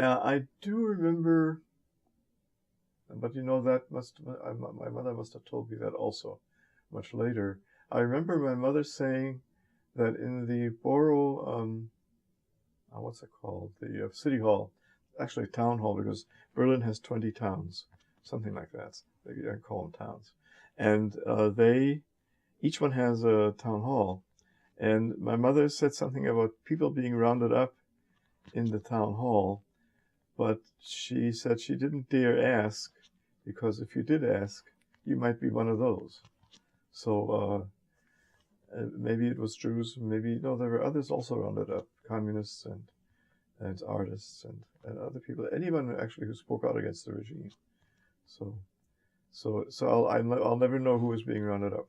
I do remember, but you know, my mother must have told me that also much later. I remember my mother saying that in the borough, what's it called? The city hall, actually town hall, because Berlin has 20 towns, something like that. They call them towns. And each one has a town hall. And my mother said something about people being rounded up in the town hall, but she said she didn't dare ask, because if you did ask, you might be one of those. So maybe it was Jews, maybe, no, there were others also rounded up, communists and artists and other people, anyone actually who spoke out against the regime. So I'll never know who was being rounded up.